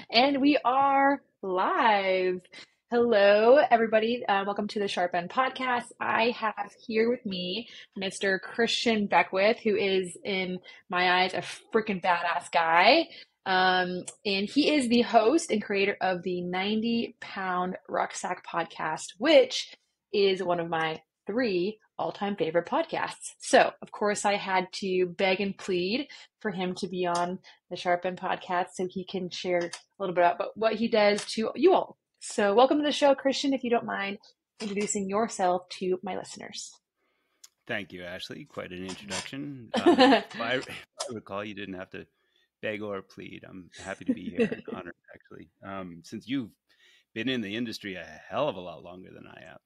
And we are live. Hello, everybody. Welcome to the Sharp End Podcast. I have here with me Mr. Christian Beckwith, who is, in my eyes, a freaking badass guy. And he is the host and creator of the 90-Pound Rucksack podcast, which is one of my three all-time favorite podcasts. So, of course, I had to beg and plead for him to be on the Sharp End podcast so he can share a little bit about what he does to you all. So, welcome to the show, Christian, if you don't mind introducing yourself to my listeners. Thank you, Ashley. Quite an introduction. If I recall, you didn't have to beg or plead. I'm happy to be here and honored, actually. Since you've been in the industry a hell of a lot longer than I have.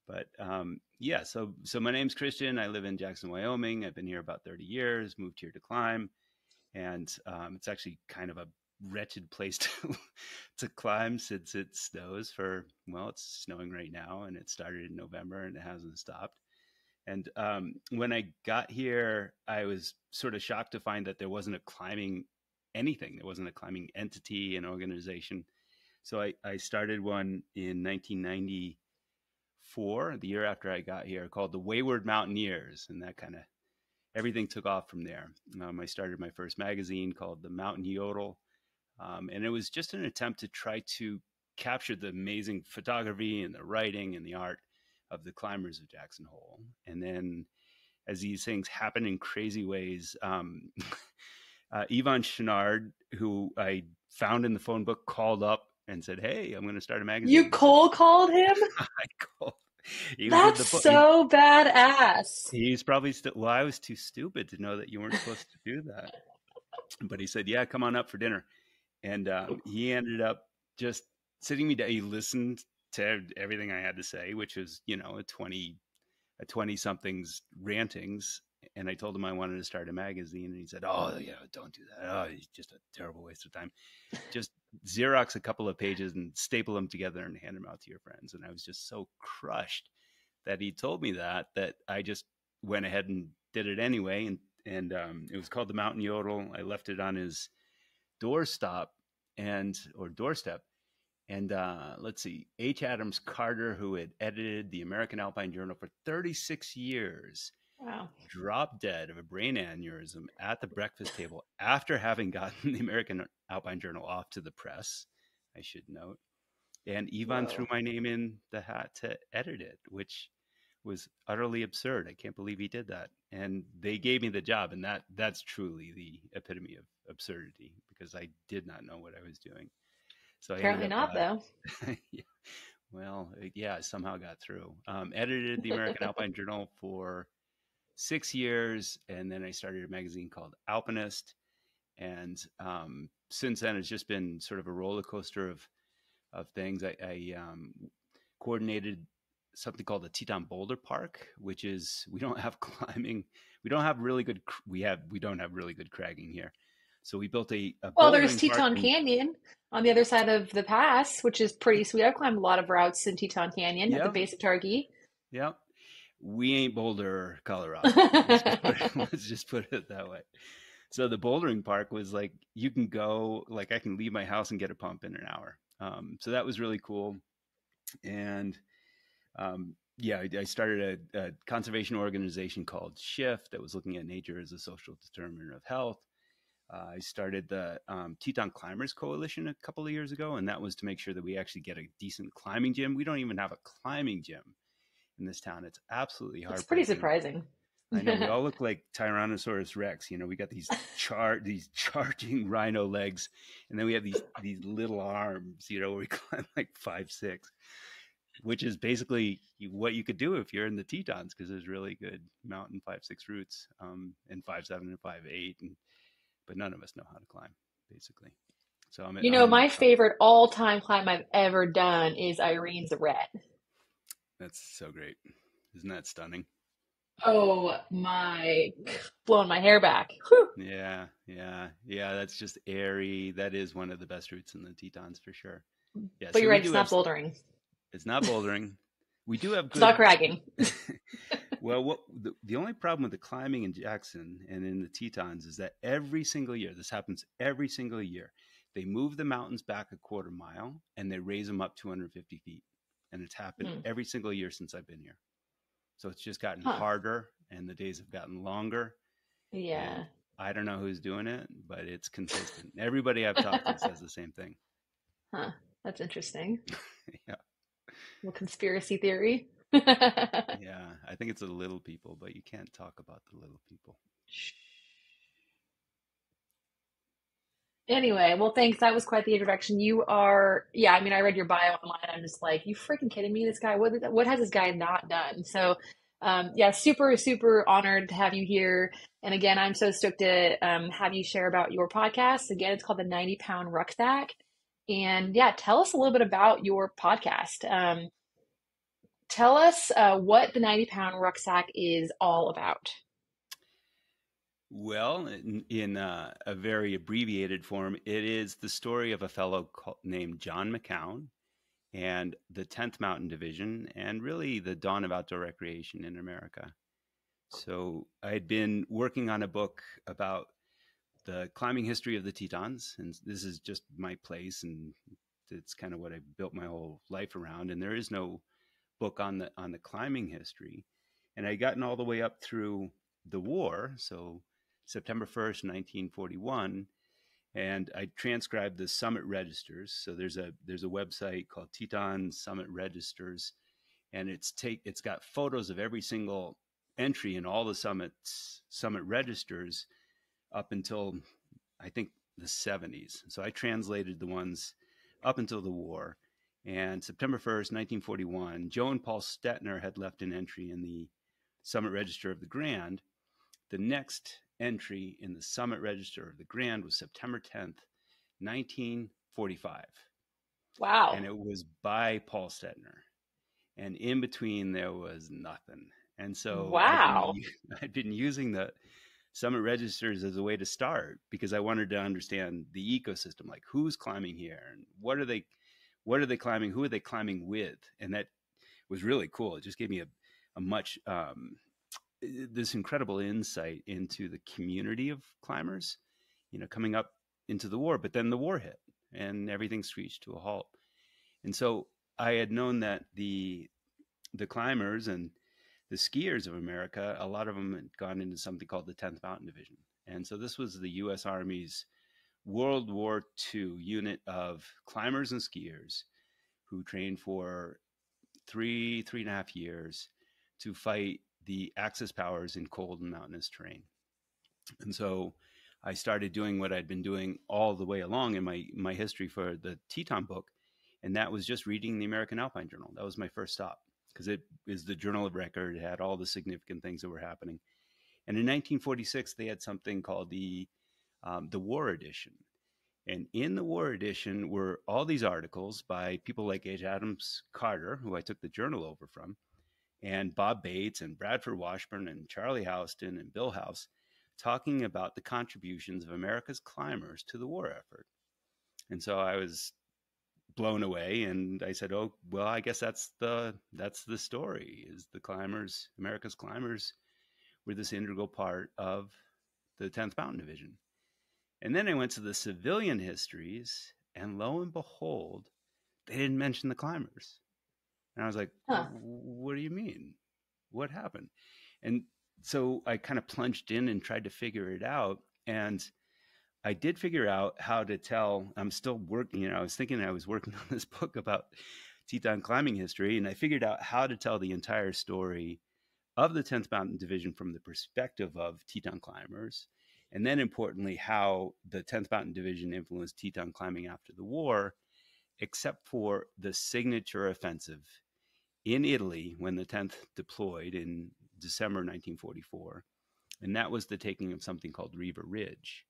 But yeah, so my name's Christian. I live in Jackson, Wyoming. I've been here about 30 years, moved here to climb. And it's actually kind of a wretched place to climb since it snows it's snowing right now, and it started in November and it hasn't stopped. And when I got here, I was sort of shocked to find that there wasn't a climbing anything. There wasn't a climbing entity and organization. So I started one in 1994, the year after I got here, called the Wayward Mountaineers. And that kind of everything took off from there. I started my first magazine called the Mountain Yodel. And it was just an attempt to try to capture the amazing photography and the writing and the art of the climbers of Jackson Hole. And then as these things happen in crazy ways, Yvon Chouinard, who I found in the phone book, called up and said, "Hey, I'm going to start a magazine." You cold called him? I called. That's so badass. He's probably still, well, I was too stupid to know that you weren't supposed to do that. But he said, "Yeah, come on up for dinner." And he ended up just sitting me down. He listened to everything I had to say, which was, a 20-something's rantings. And I told him I wanted to start a magazine. And he said, "Oh, yeah, don't do that. Oh, it's just a terrible waste of time. Just Xerox a couple of pages and staple them together and hand them out to your friends." And I was just so crushed that he told me that I just went ahead and did it anyway. And it was called the Mountain Yodel. I left it on his doorstep. And let's see, H. Adams Carter, who had edited the American Alpine Journal for 36 years, wow, dropped dead of a brain aneurysm at the breakfast table after having gotten the American Alpine Journal off to the press, I should note. And Yvon threw my name in the hat to edit it, which was utterly absurd. I can't believe he did that. And they gave me the job. And that's truly the epitome of absurdity, because I did not know what I was doing. So apparently not, though. Yeah. Well, yeah, I somehow got through. Edited the American Alpine Journal for 6 years. And then I started a magazine called Alpinist. And since then, it's just been sort of a roller coaster of things. I coordinated something called the Teton Boulder Park, which is, we don't have climbing. We don't have really good cragging here. So we built a well, there's Teton Canyon on the other side of the pass, which is pretty sweet. I've climbed a lot of routes in Teton Canyon at the base of Targhee. Yep. We ain't Boulder, Colorado. Let's just put it that way. So the bouldering park was like, you can go, like I can leave my house and get a pump in an hour. So that was really cool. And I started a conservation organization called Shift that was looking at nature as a social determinant of health. I started the Teton Climbers Coalition a couple of years ago, and that was to make sure that we actually get a decent climbing gym. We don't even have a climbing gym in this town. It's absolutely heartbreaking. It's pretty surprising. I know, we all look like Tyrannosaurus Rex. We got these charging rhino legs, and then we have these little arms, where we climb like 5'6", which is basically what you could do if you're in the Tetons, because there's really good mountain 5'6" routes, and 5'7" and 5'8", but none of us know how to climb, basically. So my favorite all-time climb I've ever done is Irene's Arete. That's so great. Isn't that stunning? Oh my, blowing my hair back. Whew. Yeah. That's just airy. That is one of the best routes in the Tetons for sure. Yeah, but you're right, it's not bouldering. It's not bouldering. We do have good... It's not cragging. Well, the only problem with the climbing in Jackson and in the Tetons is that every single year, this happens every single year, They move the mountains back a quarter mile and they raise them up 250 feet. And it's happened Hmm. every single year since I've been here. So it's just gotten Huh. harder and the days have gotten longer. Yeah. And I don't know who's doing it, but it's consistent. Everybody I've talked to says the same thing. Huh. That's interesting. Yeah. Little conspiracy theory. Yeah. I think it's the little people, but you can't talk about the little people. Anyway, well, thanks. That was quite the introduction. You are, yeah, I mean, I read your bio online. I'm just like, you freaking kidding me? This guy, what has this guy not done? So, yeah, super, super honored to have you here. And again, I'm so stoked to have you share about your podcast. Again, it's called the 90-Pound Rucksack. And yeah, tell us a little bit about your podcast. Tell us what the 90-Pound Rucksack is all about. Well, in a very abbreviated form, it is the story of a fellow named John McCown and the 10th Mountain Division, and really the dawn of outdoor recreation in America. So I had been working on a book about the climbing history of the Tetons, and this is just my place, and it's kind of what I built my whole life around. And there is no book on the climbing history, and I'd gotten all the way up through the war, so September 1st, 1941, and I transcribed the summit registers. So there's a website called Teton Summit Registers, and it's got photos of every single entry in all the summit registers up until I think the 70s. So I translated the ones up until the war. And September 1st, 1941, Joe and Paul Stetner had left an entry in the Summit Register of the Grand. The next entry in the Summit Register of the Grand was September 10th, 1945. Wow. And it was by Paul Stetner. And in between there was nothing. And so Wow. I'd been using the Summit Registers as a way to start because I wanted to understand the ecosystem, like who's climbing here and what are they climbing, who are they climbing with, and that was really cool. It just gave me a much this incredible insight into the community of climbers, coming up into the war. But then the war hit and everything screeched to a halt. And so I had known that the climbers and the skiers of America, a lot of them had gone into something called the 10th Mountain Division. And so this was the U.S. Army's World War II unit of climbers and skiers who trained for three and a half years to fight the Axis powers in cold and mountainous terrain. And so I started doing what I'd been doing all the way along in my history for the Teton book, and that was just reading the American Alpine Journal. That was my first stop because it is the journal of record. It had all the significant things that were happening. And in 1946, they had something called the War Edition. And in the War Edition were all these articles by people like H. Adams Carter, who I took the journal over from, and Bob Bates and Bradford Washburn and Charlie Houston and Bill House, talking about the contributions of America's climbers to the war effort. And so I was blown away, and I said, "Oh, well, I guess that's the story. Is the climbers, America's climbers, were this integral part of the 10th Mountain Division." And then I went to the civilian histories, and lo and behold, they didn't mention the climbers. And I was like, Huh. "What do you mean? What happened?" And so I kind of plunged in and tried to figure it out, and I did figure out how to tell. I'm still working. I was thinking I was working on this book about Teton climbing history, and I figured out how to tell the entire story of the 10th Mountain Division from the perspective of Teton climbers. And then importantly, how the 10th Mountain Division influenced Teton climbing after the war, except for the signature offensive in Italy when the 10th deployed in December 1944. And that was the taking of something called Riva Ridge.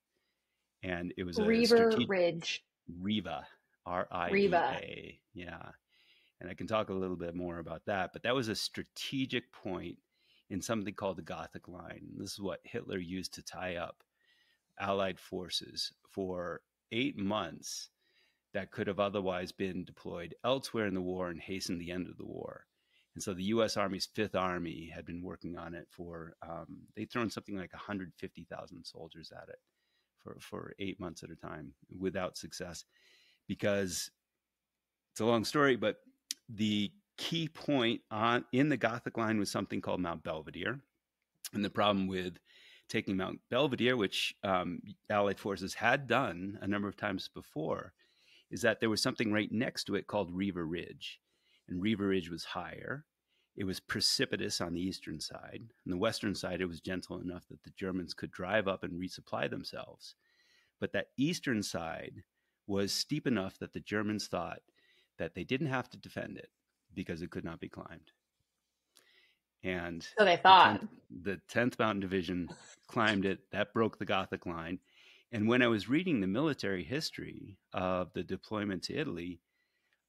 And it was a Reaver strategic Ridge. Riva, Riva. Riva. Yeah. And I can talk a little bit more about that, but that was a strategic point in something called the Gothic Line. This is what Hitler used to tie up Allied forces for 8 months that could have otherwise been deployed elsewhere in the war and hastened the end of the war. And so the U.S. Army's Fifth Army had been working on it for, they'd thrown something like 150,000 soldiers at it for 8 months at a time without success, because it's a long story, but the key point in the Gothic line was something called Mount Belvedere. And the problem with taking Mount Belvedere, which Allied forces had done a number of times before, is that there was something right next to it called Riva Ridge. And Riva Ridge was higher. It was precipitous on the eastern side. On the western side, it was gentle enough that the Germans could drive up and resupply themselves. But that eastern side was steep enough that the Germans thought that they didn't have to defend it because it could not be climbed. And So they thought. the 10th Mountain Division climbed it. That broke the Gothic line. And when I was reading the military history of the deployment to Italy,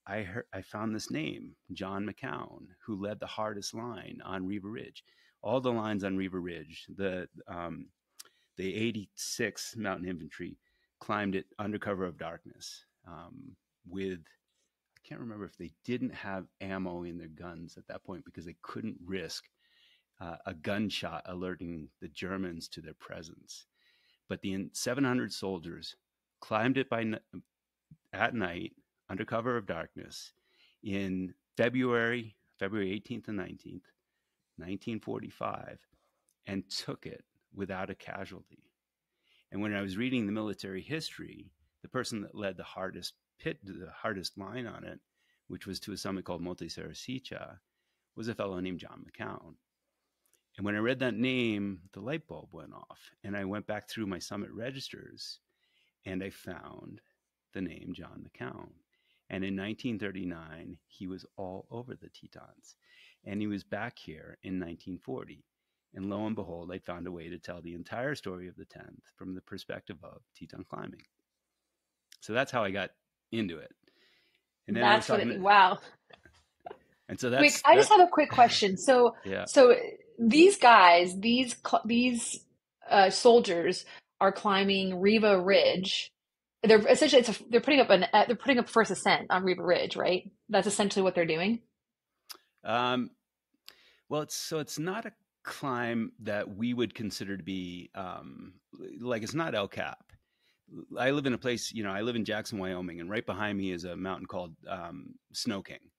I found this name, John McCown, who led the hardest line on Riva Ridge. All the lines on Riva Ridge, the 86th Mountain Infantry climbed it under cover of darkness with, I can't remember if they didn't have ammo in their guns at that point because they couldn't risk a gunshot alerting the Germans to their presence. But the 700 soldiers climbed it at night under cover of darkness in February 18th and 19th, 1945, and took it without a casualty. And when I was reading the military history, the person that led the hardest line on it, which was to a summit called Monte Sarasiccia, was a fellow named John McCown. And when I read that name, the light bulb went off. And I went back through my summit registers and I found the name John McCown. And in 1939, he was all over the Tetons. And he was back here in 1940. And lo and behold, I found a way to tell the entire story of the 10th from the perspective of Teton climbing. So that's how I got into it. And then that's wow. And so Wait, I just have a quick question. So, yeah. So these guys, these soldiers are climbing Riva Ridge. They're essentially they're putting up first ascent on Riva Ridge, right? That's essentially what they're doing. Well, it's not a climb that we would consider to be like, it's not El Cap. I live in a place, I live in Jackson, Wyoming, and right behind me is a mountain called Snow King.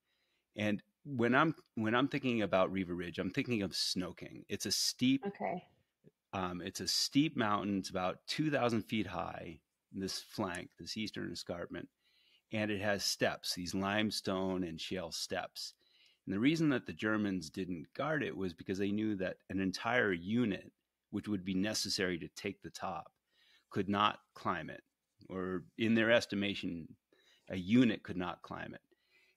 And when I'm thinking about Riva Ridge, I'm thinking of Snow King. It's a steep, it's a steep mountain. It's about 2,000 feet high. This eastern escarpment, and it has steps, these limestone and shale steps. And the reason that the Germans didn't guard it was because they knew that an entire unit, which would be necessary to take the top, could not climb it, or in their estimation, a unit could not climb it.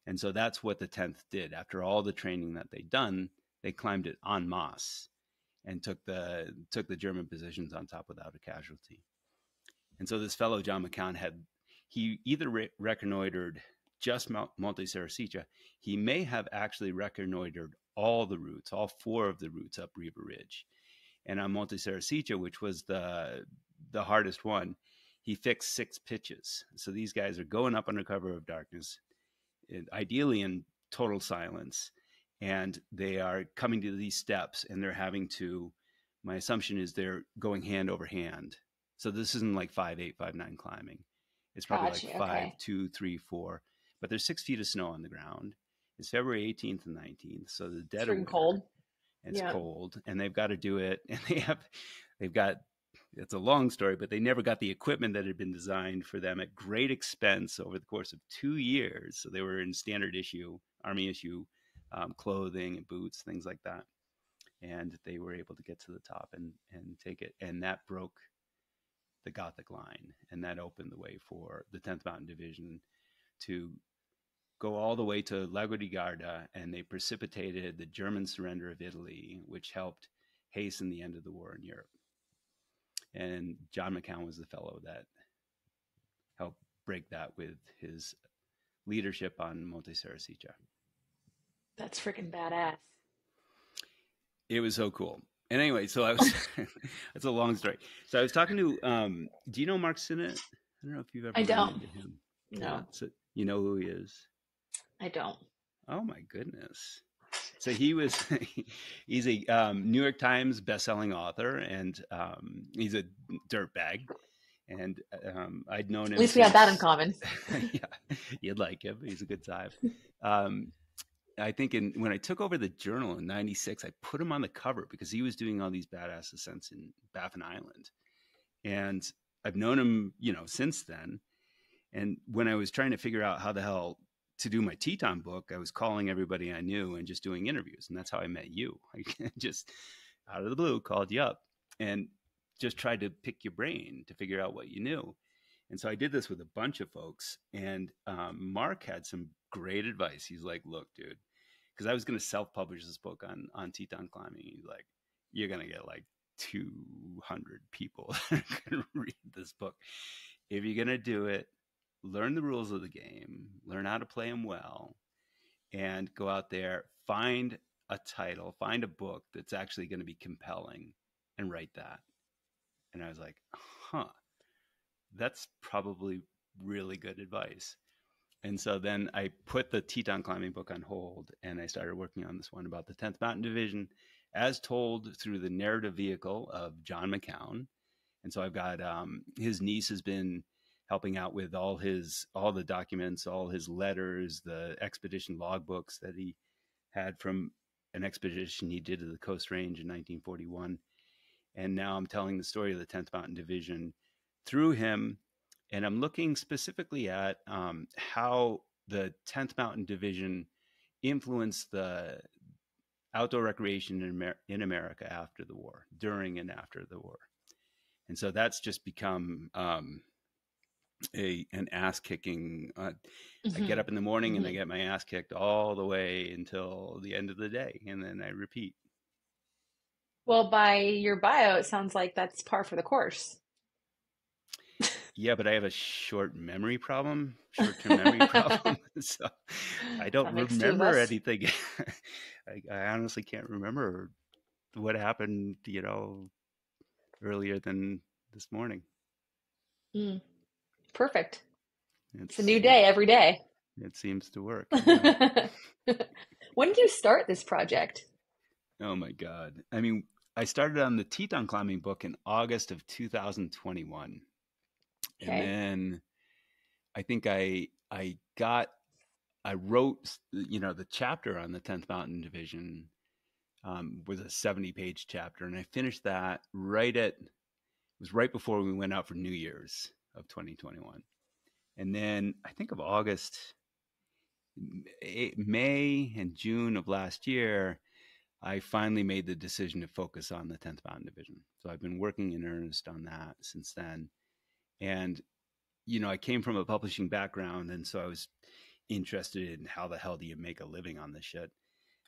And so that's what the 10th did. After all the training that they'd done, they climbed it en masse and took the German positions on top without a casualty. And so this fellow, John McCown, he either reconnoitered just Monte Sarasiccia. He may have actually reconnoitered all the routes, all 4 of the routes up Riva Ridge. And on Monte Sarasiccia, which was the hardest one, he fixed 6 pitches. So these guys are going up under cover of darkness, ideally in total silence. And they are coming to these steps and they're having to, my assumption is they're going hand over hand. So this isn't like 5-8, 5-9 climbing. It's probably like 5, 2, 3, 4. But there's 6 feet of snow on the ground. It's February 18th and 19th, so the dead of winter. Cold. It's cold, and they've got to do it. And they've got. It's a long story, but they never got the equipment that had been designed for them at great expense over the course of 2 years. So they were in standard issue, Army issue clothing and boots, things like that. And they were able to get to the top and take it, and that broke the Gothic line, and that opened the way for the 10th Mountain Division to go all the way to Lago di Garda, and they precipitated the German surrender of Italy, which helped hasten the end of the war in Europe. And John McCown was the fellow that helped break that with his leadership on Monte Sarasiccia. That's freaking badass. It was so cool. And anyway, so I was, it's a long story. So I was talking to, do you know Mark Sinnott? I don't know if you've ever run into him. No. Yeah, so you know who he is? I don't. Oh my goodness. So he's a New York Times bestselling author, and he's a dirtbag. And I'd known At him least we have that in since, common. yeah, you'd like him. He's a good time. Um, I think when I took over the journal in '96, I put him on the cover because he was doing all these badass ascents in Baffin Island. And I've known him, since then. And when I was trying to figure out how the hell to do my Teton book, I was calling everybody I knew and just doing interviews. And that's how I met you. I just out of the blue called you up and just tried to pick your brain to figure out what you knew. And so I did this with a bunch of folks. And Mark had some great advice. He's like, look, dude, because I was going to self-publish this book on Teton climbing. He's like, you're going to get like 200 people that are going to read this book. If you're going to do it, learn the rules of the game, learn how to play them well, and go out there, find a title, find a book that's actually going to be compelling, and write that. And I was like, huh, that's probably really good advice. And so then I put the Teton climbing book on hold and I started working on this one about the 10th Mountain Division as told through the narrative vehicle of John McCown. And so I've got his niece has been helping out with all the documents, all his letters, the expedition logbooks that he had from an expedition he did to the Coast Range in 1941. And now I'm telling the story of the 10th Mountain Division through him. And I'm looking specifically at how the 10th Mountain Division influenced the outdoor recreation in America after the war, during and after the war. And so that's just become an ass kicking. I get Mm-hmm. up in the morning and I Mm-hmm. get my ass kicked all the way until the end of the day. And then I repeat. Well, by your bio, it sounds like that's par for the course. Yeah, but I have a short-term memory problem. So I don't That makes two of remember us. anything. I honestly can't remember what happened, earlier than this morning. Mm, perfect. It's a It's new it, day every day. it seems to work. Yeah. When did you start this project? Oh my God. I mean, I started on the Teton climbing book in August of 2021. And Okay. then I think I wrote, the chapter on the 10th Mountain Division was a 70-page chapter. And I finished that it was right before we went out for New Year's of 2021. And then I think of May and June of last year, I finally made the decision to focus on the 10th Mountain Division. So I've been working in earnest on that since then. And, I came from a publishing background. And so I was interested in how the hell do you make a living on this shit?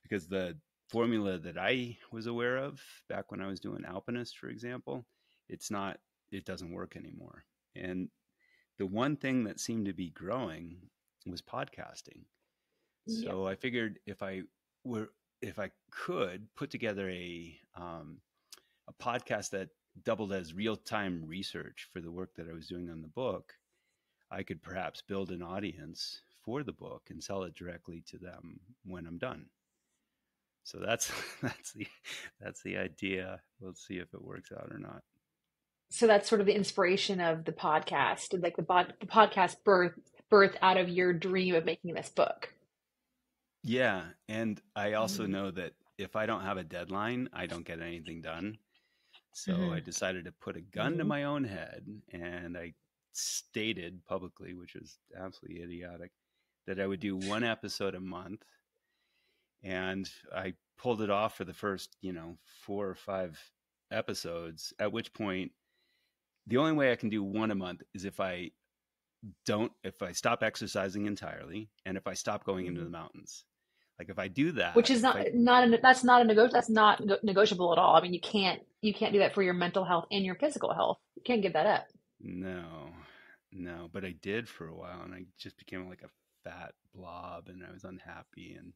Because the formula that I was aware of back when I was doing Alpinist, for example, it doesn't work anymore. And the one thing that seemed to be growing was podcasting. Yep. So I figured if I could put together a podcast that doubled as real time research for the work that I was doing on the book, I could perhaps build an audience for the book and sell it directly to them when I'm done. So that's that's the idea. We'll see if it works out or not. So that's sort of the inspiration of the podcast, like the podcast birth out of your dream of making this book. Yeah, and I also Mm-hmm. know that if I don't have a deadline, I don't get anything done. So I Mm-hmm. decided to put a gun to Mm-hmm. my own head, and I stated publicly, which was absolutely idiotic, that I would do one episode a month. And I pulled it off for the first, 4 or 5 episodes, at which point the only way I can do one a month is if I stop exercising entirely and if I stop going into Mm-hmm. the mountains. Like if I do Which that, is that's not a negotiable at all. I mean, you can't do that for your mental health and your physical health. You can't give that up. no, no, but I did for a while and I just became like a fat blob and I was unhappy. And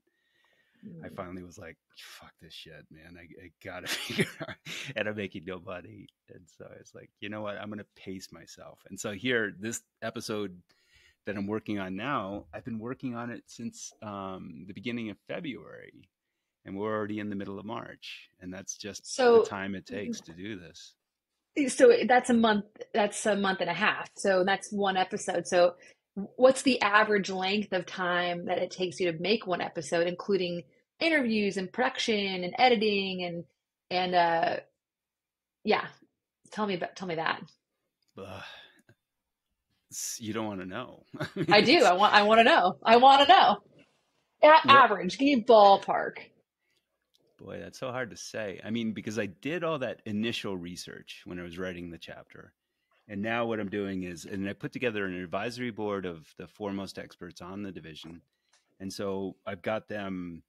I Mm. finally was like, fuck this shit, man. I gotta figure out, and I'm making no money. And so I was like, you know what? I'm going to pace myself. And so here, this episode that I'm working on now, I've been working on it since the beginning of February, and we're already in the middle of March. And that's just the So time it takes to do this. So that's a month and a half. So that's one episode. So what's the average length of time that it takes you to make one episode, including interviews and production and editing and yeah, tell me that. Ugh, you don't want to know. I mean, I do. I want to know. I want to know. well, Average, give me ballpark. boy, that's so hard to say. I mean, because I did all that initial research when I was writing the chapter. And now what I'm doing is, and I put together an advisory board of the foremost experts on the division. And so I've got them,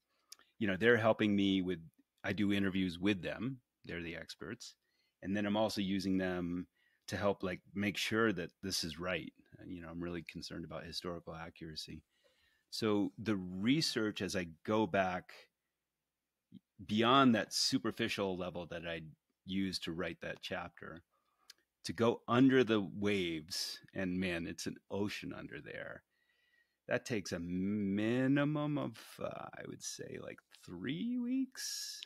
they're helping me with, I do interviews with them. They're the experts. And then I'm also using them to help like make sure that this is right. I'm really concerned about historical accuracy. So the research, as I go back beyond that superficial level that I used to write that chapter, to go under the waves, and man, it's an ocean under there. That takes a minimum of, I would say, like 3 weeks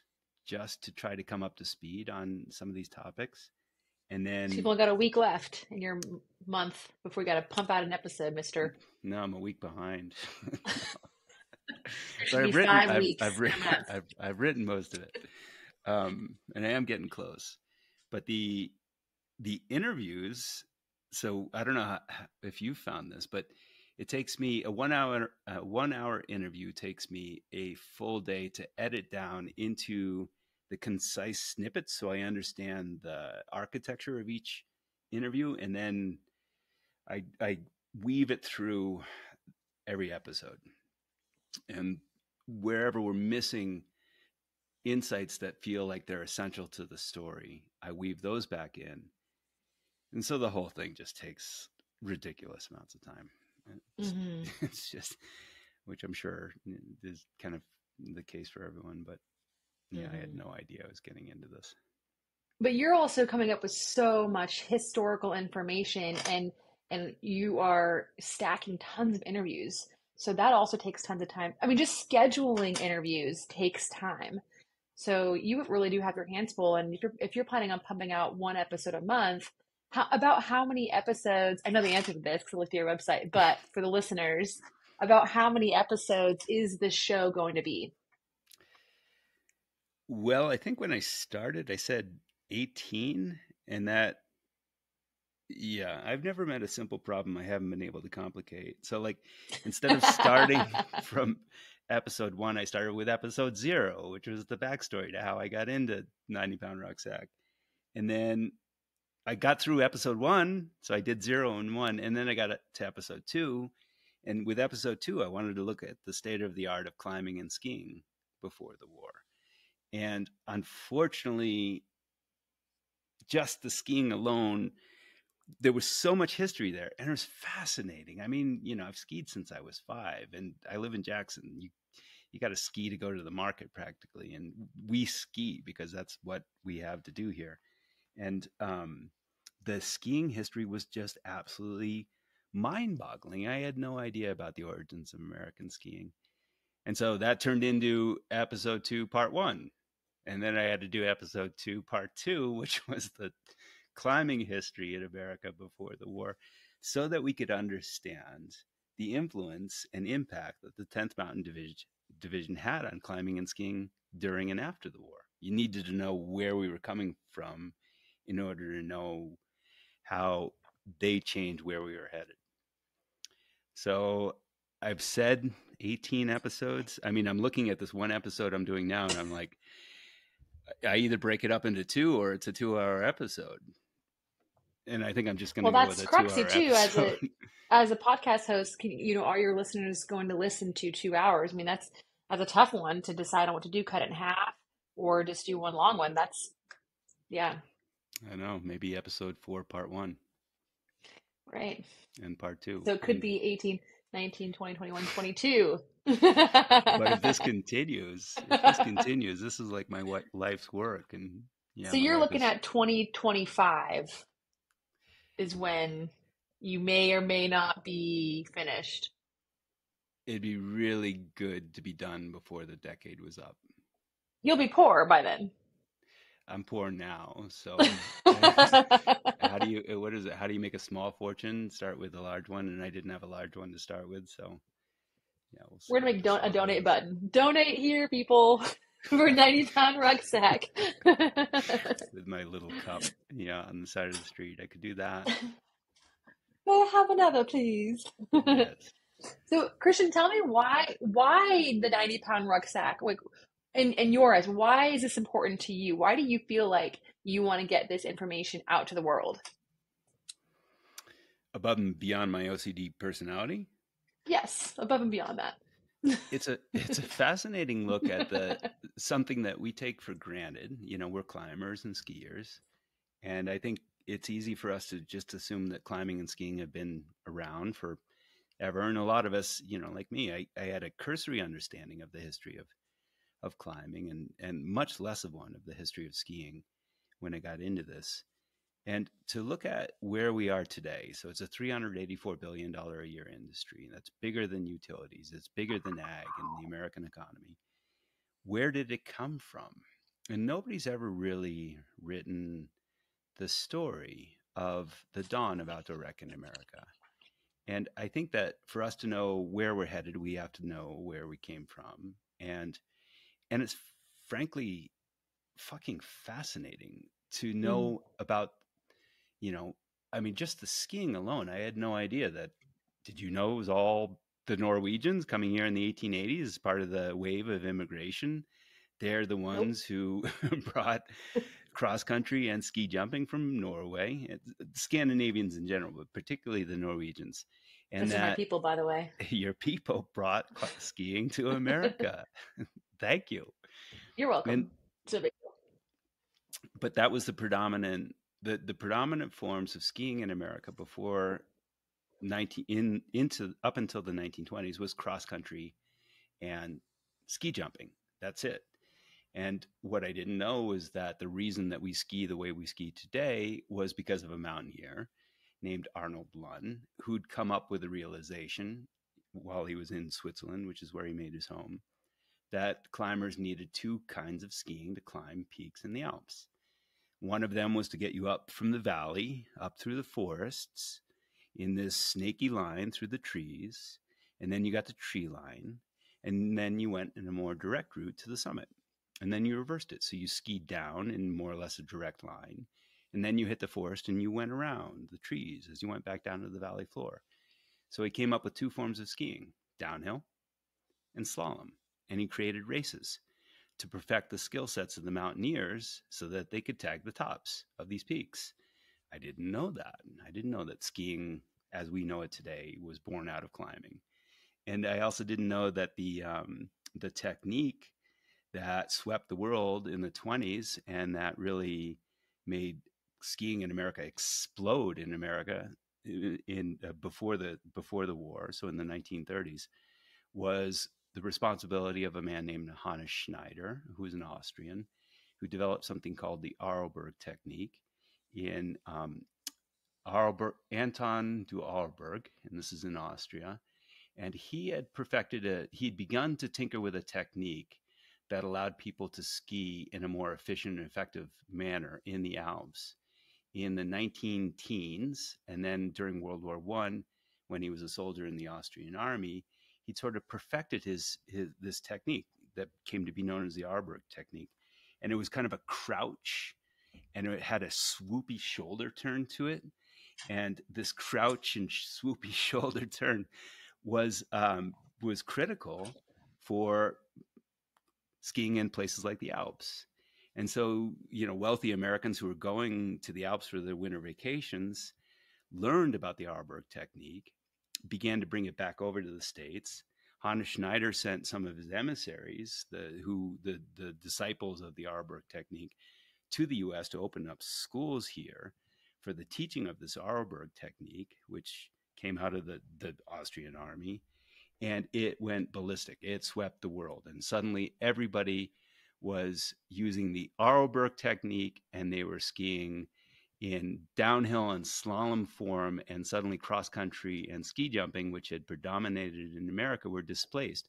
just to try to come up to speed on some of these topics. And So you've then, only got a week left in your month before you got to pump out an episode, Mister. no, I'm a week behind. There should But be I've written, 5 weeks I've written, coming up. I've written most of it, and I am getting close. But the interviews, so I don't know if you found this, but it takes me a 1 hour interview takes me a full day to edit down into the concise snippets so I understand the architecture of each interview, and then I weave it through every episode, and wherever we're missing insights that feel like they're essential to the story, I weave those back in. And so the whole thing just takes ridiculous amounts of time. It's, Hmm. it's just, which I'm sure is kind of the case for everyone. But yeah, I had Hmm. no idea I was getting into this. But you're also coming up with so much historical information and you are stacking tons of interviews. So that also takes tons of time. I mean, just scheduling interviews takes time. So you really do have your hands full. And if you're planning on pumping out one episode a month, about how many episodes? I know the answer to this because I looked at your website, but for the listeners, about how many episodes is this show going to be? Well, I think when I started, I said 18, and that, yeah, I've never met a simple problem I haven't been able to complicate. So, like, instead of starting from episode one, I started with episode zero, which was the backstory to how I got into 90-Pound Rucksack. And then I got through episode one, so I did zero and one, and then I got to episode two. And with episode two, I wanted to look at the state of the art of climbing and skiing before the war. And unfortunately, just the skiing alone, there was so much history there, and it was fascinating. I mean, I've skied since I was 5, and I live in Jackson. You got to ski to go to the market practically, and we ski because that's what we have to do here. And the skiing history was just absolutely mind-boggling. I had no idea about the origins of American skiing, and so that turned into episode 2, part 1. And then I had to do episode 2, part 2, which was the climbing history in America before the war, so that we could understand the influence and impact that the 10th Mountain Division had on climbing and skiing during and after the war. You needed to know where we were coming from in order to know how they changed where we were headed. So I've said 18 episodes. I mean, I'm looking at this one episode I'm doing now, and I'm like, I either break it up into two or it's a 2-hour episode. And I think I'm just going Well, to go with that's a cruxy 2-hour too. episode. As a podcast host, are your listeners going to listen to 2 hours? I mean, that's a tough one to decide on what to do, cut it in half or just do one long one. That's yeah, I know, maybe episode 4, part 1 right. and part 2. So it could And be 18, 19, 20, 21, 22. but if this continues, this is like my life's work, and yeah, So my you're life looking is. at 2025 is when you may or may not be finished. It'd be really good to be done before the decade was up. You'll be poor by then. I'm poor now, so how do you what is it? How do you make a small fortune? Start with a large one, and I didn't have a large one to start with, so yeah, we'll We're see gonna what make this a all donate goes. button. Donate here, people, for 90-pound rucksack. With my little cup, yeah, on the side of the street, I could do that. May I have another, please? Yes. So, Christian, tell me why the 90-pound rucksack? Like, in your eyes, why is this important to you? Why do you feel like you want to get this information out to the world? Above and beyond my OCD personality, Yes, above and beyond that. it's a fascinating look at the something that we take for granted. You know, we're climbers and skiers, and I think it's easy for us to just assume that climbing and skiing have been around forever. And a lot of us, you know, like me, I had a cursory understanding of the history of climbing and much less of one of the history of skiing when I got into this. And to look at where we are today, so it's a $384 billion a year industry. That's bigger than utilities. It's bigger than ag in the American economy. Where did it come from? And nobody's ever really written the story of the dawn of outdoor rec in America. And I think that for us to know where we're headed, we have to know where we came from. And it's frankly fucking fascinating to Mm. know about, you know, I mean, just the skiing alone. I had no idea that. Did you know it was all the Norwegians coming here in the 1880s as part of the wave of immigration? They're the Nope. ones who brought cross country and ski jumping from Norway, Scandinavians in general, but particularly the Norwegians, and Those are my that people, by the way. your people brought skiing to America. Thank you. You're And welcome. It's a big but that was the predominant forms of skiing in America before 19 in into up until the 1920s was cross country and ski jumping. That's it. And what I didn't know was that the reason that we ski the way we ski today was because of a mountaineer named Arnold Lunn, who'd come up with a realization while he was in Switzerland, which is where he made his home, that climbers needed two kinds of skiing to climb peaks in the Alps. One of them was to get you up from the valley, up through the forests, in this snaky line through the trees, and then you got the tree line, and then you went in a more direct route to the summit. And then you reversed it. So you skied down in more or less a direct line, and then you hit the forest and you went around the trees as you went back down to the valley floor. So he came up with two forms of skiing, downhill and slalom, and he created races to perfect the skill sets of the mountaineers so that they could tag the tops of these peaks. I didn't know that. I didn't know that skiing as we know it today was born out of climbing. And I also didn't know that the technique that swept the world in the 20s and that really made skiing in America explode in America in before the war, so in the 1930s, was the responsibility of a man named Hannes Schneider, who was an Austrian, who developed something called the Arlberg technique in Anton du Arlberg, and this is in Austria. And he'd begun to tinker with a technique that allowed people to ski in a more efficient and effective manner in the Alps in the 19 teens. And then during World War I, when he was a soldier in the Austrian army, he'd sort of perfected this technique that came to be known as the Arlberg technique. And it was kind of a crouch, and it had a swoopy shoulder turn to it. And this crouch and swoopy shoulder turn was critical for skiing in places like the Alps. And so, you know, wealthy Americans who were going to the Alps for their winter vacations learned about the Arlberg technique, began to bring it back over to the States. Hannes Schneider sent some of his emissaries, the disciples of the Arlberg technique, to the U.S. to open up schools here for the teaching of this Arlberg technique, which came out of the Austrian army, and it went ballistic. It swept the world, and suddenly everybody was using the Arlberg technique, and they were skiing in downhill and slalom form, and suddenly cross country and ski jumping, which had predominated in America, were displaced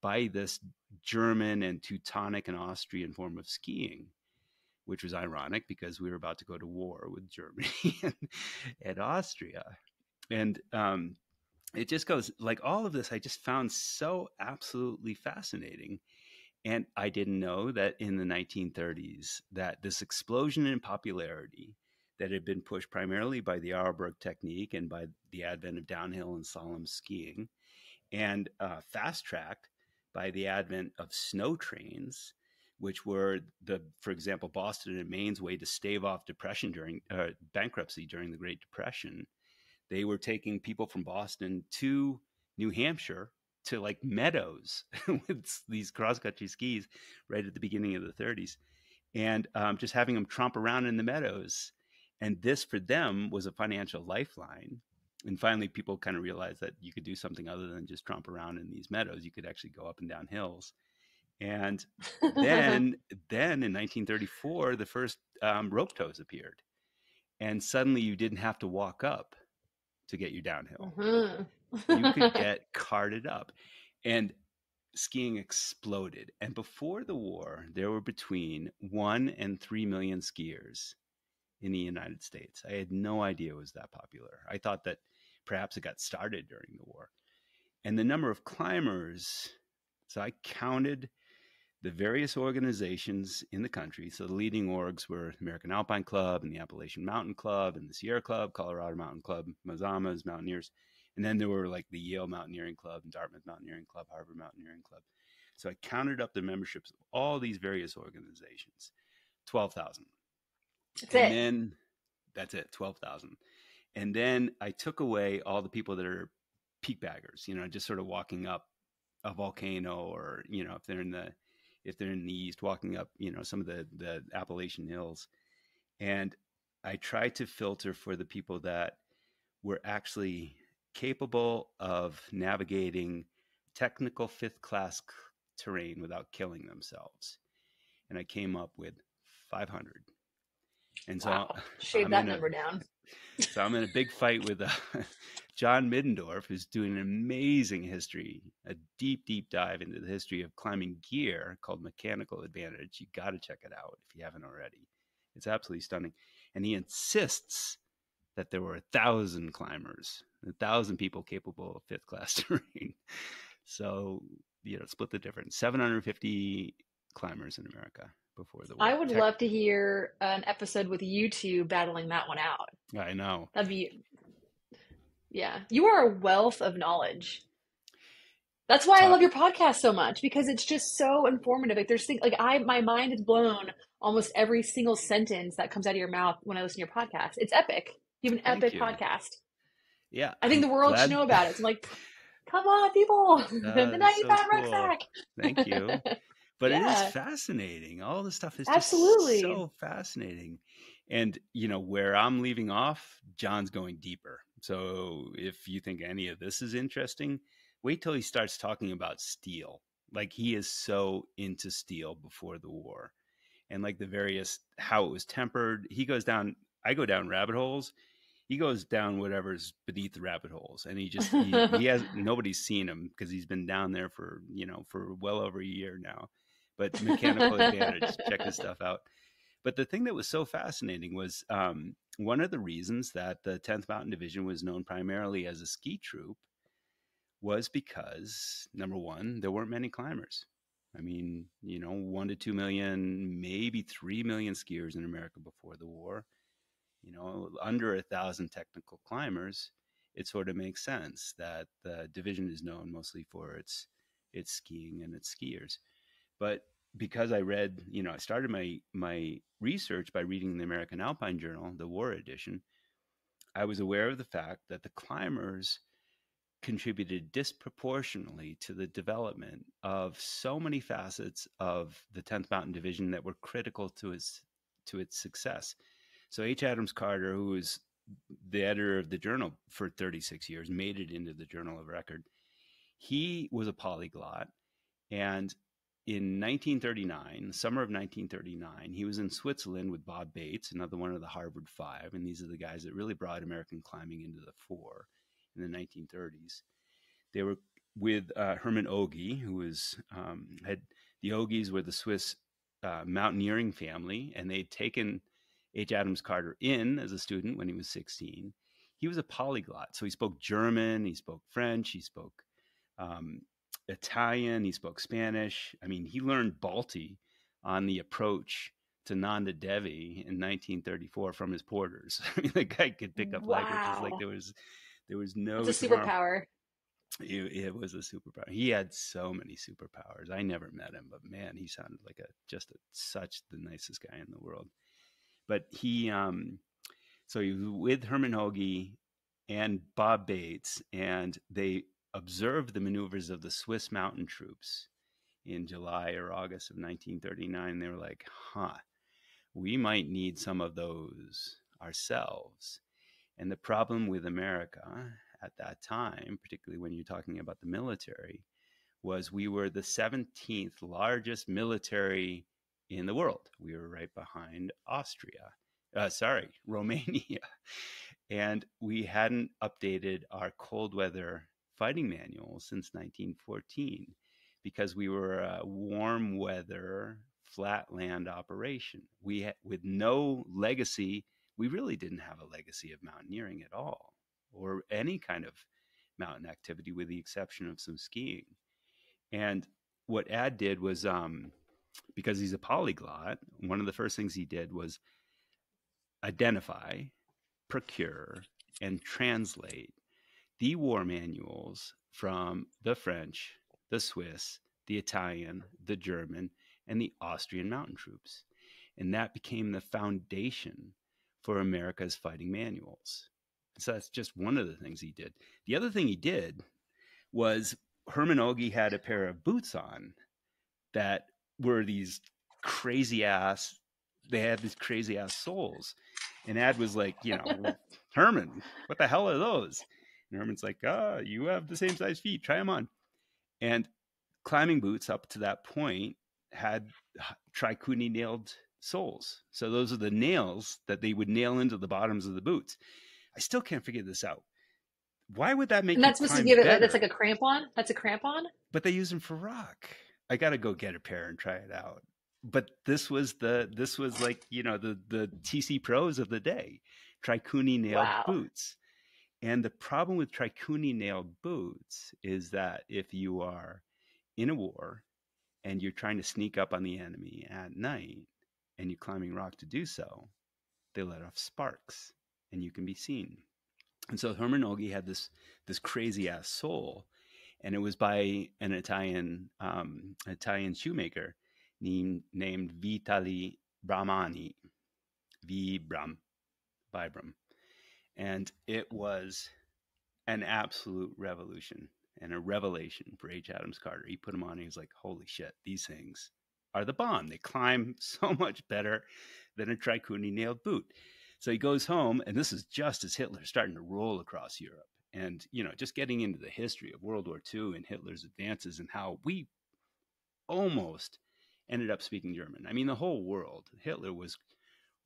by this German and Teutonic and Austrian form of skiing, which was ironic because we were about to go to war with Germany and Austria. And it just goes like all of this, I just found so absolutely fascinating. And I didn't know that in the 1930s, that this explosion in popularity that had been pushed primarily by the Arlberg technique and by the advent of downhill and slalom skiing, and fast tracked by the advent of snow trains, which were for example, Boston and Maine's way to stave off depression during bankruptcy during the Great Depression. They were taking people from Boston to New Hampshire to like meadows with these cross country skis right at the beginning of the 30s, and just having them tromp around in the meadows. And this for them was a financial lifeline. And finally, people kind of realized that you could do something other than just tromp around in these meadows. You could actually go up and down hills. And then, then in 1934, the first rope tows appeared, and suddenly you didn't have to walk up to get you downhill. You could get carted up, and skiing exploded. And before the war, there were between 1 and 3 million skiers in the United States. I had no idea it was that popular. I thought that perhaps it got started during the war. And the number of climbers, so I counted the various organizations in the country. So the leading orgs were American Alpine Club and the Appalachian Mountain Club and the Sierra Club, Colorado Mountain Club, Mazamas, Mountaineers. And then there were like the Yale Mountaineering Club and Dartmouth Mountaineering Club, Harvard Mountaineering Club. So I counted up the memberships of all these various organizations, 12,000. And then that's it, 12,000. And then I took away all the people that are peak baggers, just sort of walking up a volcano, or, if they're in the east, walking up, some of the Appalachian hills. And I tried to filter for the people that were actually capable of navigating technical fifth class terrain without killing themselves. And I came up with 500. And so wow. Shave that number down. So I'm in a big fight with John Middendorf, who's doing an amazing history, a deep, deep dive into the history of climbing gear called Mechanical Advantage. You got to check it out if you haven't already. It's absolutely stunning. And he insists that there were 1,000 climbers, 1,000 people capable of fifth class terrain. So, split the difference. 750 climbers in America before the war. I would love to hear an episode with you two battling that one out. I know. That'd be, yeah. You are a wealth of knowledge. That's why I love your podcast so much, because it's just so informative. Like there's things my mind is blown almost every single sentence that comes out of your mouth when I listen to your podcast. It's epic. You have an epic podcast. Yeah. I think the world should know about it. So I'm like, come on, people. The 90-pound rucksack. Thank you. But it is fascinating. All this stuff is just so fascinating. And, where I'm leaving off, John's going deeper. So if you think any of this is interesting, wait till he starts talking about steel. Like he is so into steel before the war, and like the various, how it was tempered. I go down rabbit holes. He goes down whatever's beneath the rabbit holes, and he has, nobody's seen him because he's been down there for well over a year now. But Mechanical Advantage, check his stuff out. But the thing that was so fascinating was one of the reasons that the 10th Mountain Division was known primarily as a ski troop was because, number one, there weren't many climbers. I mean, 1 to 2 million, maybe 3 million skiers in America before the war. Under 1,000 technical climbers. It sort of makes sense that the division is known mostly for its skiing and its skiers. But because I read, I started my research by reading the American Alpine Journal, the war edition. I was aware of the fact that the climbers contributed disproportionately to the development of so many facets of the 10th Mountain Division that were critical to its success. So H. Adams Carter, who was the editor of the journal for 36 years, made it into the Journal of Record. He was a polyglot, and in 1939, summer of 1939, he was in Switzerland with Bob Bates, another one of the Harvard Five, and these are the guys that really brought American climbing into the fore in the 1930s. They were with Hermann Ogi, who was had the Ogis were the Swiss mountaineering family, and they'd taken H. Adams Carter in as a student when he was 16. He was a polyglot, so he spoke German, he spoke French, he spoke um, Italian, he spoke Spanish. I mean, he learned Balti on the approach to Nanda Devi in 1934 from his porters. I mean, the guy could pick up languages like Wow. there was That's no a tomorrow. superpower. It was a superpower. He had so many superpowers. I never met him, but man, he sounded like such the nicest guy in the world. But so he was with Herman Hoge and Bob Bates, and they observed the maneuvers of the Swiss mountain troops in July or August of 1939. They were like, huh, we might need some of those ourselves. And the problem with America at that time, particularly when you're talking about the military, was we were the 17th largest military in the world. We were right behind Romania. And we hadn't updated our cold weather fighting manual since 1914 because we were a warm weather flatland operation. With no legacy, we really didn't have a legacy of mountaineering at all, or any kind of mountain activity, with the exception of some skiing. And what Ad did was, because he's a polyglot, one of the first things he did was identify, procure, and translate the war manuals from the French, the Swiss, the Italian, the German, and the Austrian mountain troops. And that became the foundation for America's fighting manuals. So that's just one of the things he did. The other thing he did was Herman Ogie had a pair of boots on that were these crazy ass, they had these crazy ass soles. And Ad was like, Herman, what the hell are those? And Herman's like, you have the same size feet. Try them on. And climbing boots up to that point had tricuni nailed soles. So those are the nails that they would nail into the bottoms of the boots. I still can't figure this out. Why would that And make you that's supposed to climb give it like that's like better? a crampon. That's a crampon. But they use them for rock. I got to go get a pair and try it out. But this was like, the TC pros of the day, tricuni nailed Wow. boots. And the problem with tricuni nailed boots is that if you are in a war and you're trying to sneak up on the enemy at night and you're climbing rock to do so, they let off sparks and you can be seen. And so Herman Ogie had this crazy ass sole, and it was by an Italian shoemaker named Vitali Brahmani, Vibram, and it was an absolute revolution and a revelation for H. Adams Carter. He put them on and he was like, holy shit, these things are the bomb. They climb so much better than a tricuni nailed boot. So he goes home, and this is just as Hitler's starting to roll across Europe. And, just getting into the history of World War II and Hitler's advances and how we almost ended up speaking German. I mean, the whole world, Hitler was